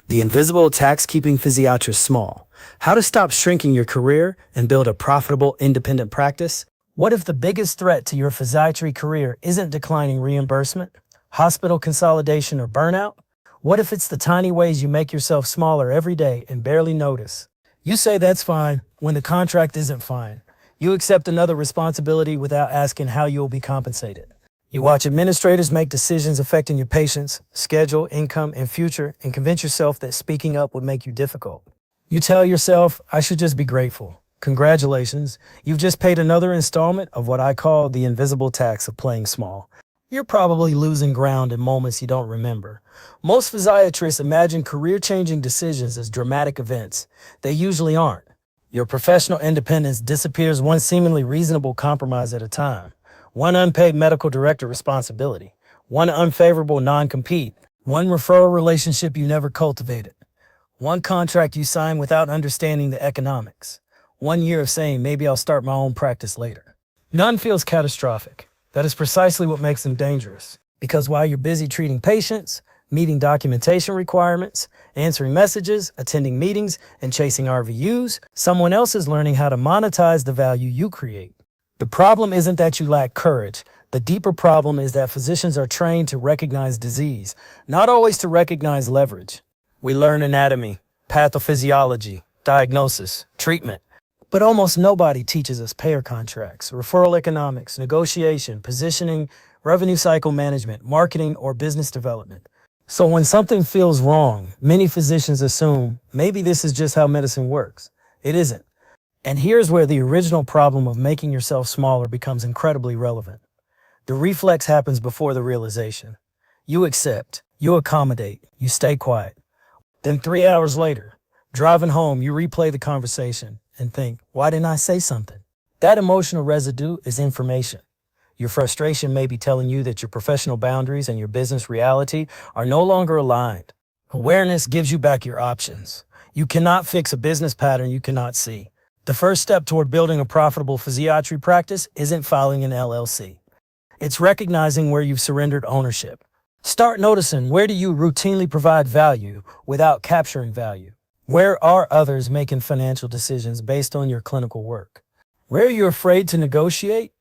The invisible tax keeping physiatrists small. How to stop shrinking your career and build a profitable, independent practice. What if the biggest threat to your physiatry career isn't declining reimbursement, hospital consolidation, or burnout? What if it's the tiny ways you make yourself smaller every day and barely notice? You say that's fine when the contract isn't fine. You accept another responsibility without asking how you'll be compensated. You watch administrators make decisions affecting your patients, schedule, income, and future, and convince yourself that speaking up would make you difficult. You tell yourself, I should just be grateful. Congratulations, you've just paid another installment of what I call the invisible tax of playing small. You're probably losing ground in moments you don't remember. Most physiatrists imagine career-changing decisions as dramatic events. They usually aren't. Your professional independence disappears one seemingly reasonable compromise at a time. One unpaid medical director responsibility, one unfavorable non-compete, one referral relationship you never cultivated, one contract you sign without understanding the economics, 1 year of saying maybe I'll start my own practice later. None feels catastrophic. That is precisely what makes them dangerous. Because while you're busy treating patients, meeting documentation requirements, answering messages, attending meetings, and chasing RVUs, someone else is learning how to monetize the value you create. The problem isn't that you lack courage. The deeper problem is that physicians are trained to recognize disease, not always to recognize leverage. We learn anatomy, pathophysiology, diagnosis, treatment, but almost nobody teaches us payer contracts, referral economics, negotiation, positioning, revenue cycle management, marketing, or business development. So when something feels wrong, many physicians assume maybe this is just how medicine works. It isn't. And here's where the original problem of making yourself smaller becomes incredibly relevant. The reflex happens before the realization. You accept, you accommodate, you stay quiet. Then 3 hours later, driving home, you replay the conversation and think, why didn't I say something? That emotional residue is information. Your frustration may be telling you that your professional boundaries and your business reality are no longer aligned. Awareness gives you back your options. You cannot fix a business pattern you cannot see. The first step toward building a profitable physiatry practice isn't filing an LLC. It's recognizing where you've surrendered ownership. Start noticing, where do you routinely provide value without capturing value? Where are others making financial decisions based on your clinical work? Where are you afraid to negotiate?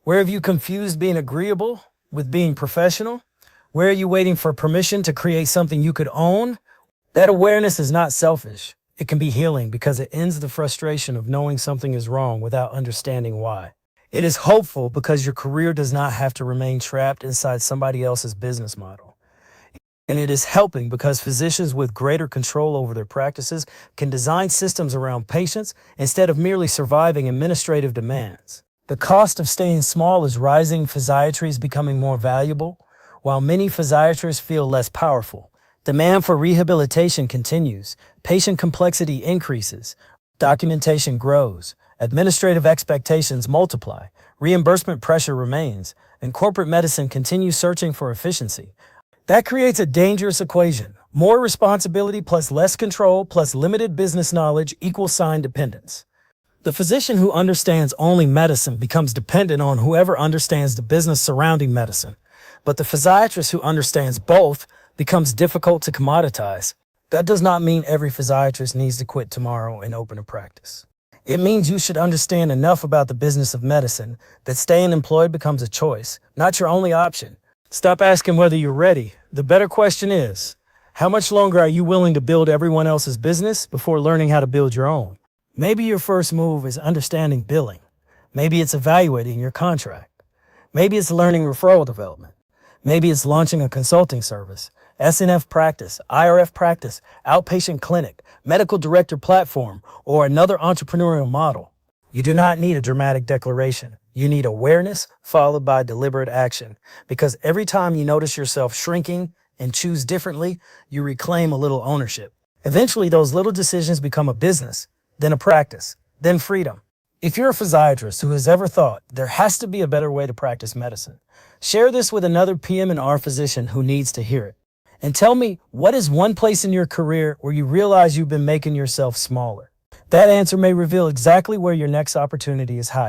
Where have you confused being agreeable with being professional? Where are you waiting for permission to create something you could own? That awareness is not selfish. It can be healing because it ends the frustration of knowing something is wrong without understanding why. It is hopeful because your career does not have to remain trapped inside somebody else's business model. And it is helping because physicians with greater control over their practices can design systems around patients instead of merely surviving administrative demands. The cost of staying small is rising. Physiatry is becoming more valuable, while many physiatrists feel less powerful. Demand for rehabilitation continues, patient complexity increases, documentation grows, administrative expectations multiply, reimbursement pressure remains, and corporate medicine continues searching for efficiency. That creates a dangerous equation. More responsibility plus less control plus limited business knowledge equals sign dependence. The physician who understands only medicine becomes dependent on whoever understands the business surrounding medicine. But the physiatrist who understands both becomes difficult to commoditize. That does not mean every physiatrist needs to quit tomorrow and open a practice. It means you should understand enough about the business of medicine that staying employed becomes a choice, not your only option. Stop asking whether you're ready. The better question is, how much longer are you willing to build everyone else's business before learning how to build your own? Maybe your first move is understanding billing. Maybe it's evaluating your contract. Maybe it's learning referral development. Maybe it's launching a consulting service, SNF practice, IRF practice, outpatient clinic, medical director platform, or another entrepreneurial model. You do not need a dramatic declaration. You need awareness followed by deliberate action. Because every time you notice yourself shrinking and choose differently, you reclaim a little ownership. Eventually, those little decisions become a business, then a practice, then freedom. If you're a physiatrist who has ever thought there has to be a better way to practice medicine, share this with another PM&R physician who needs to hear it. And tell me, what is one place in your career where you realize you've been making yourself smaller? That answer may reveal exactly where your next opportunity is hiding.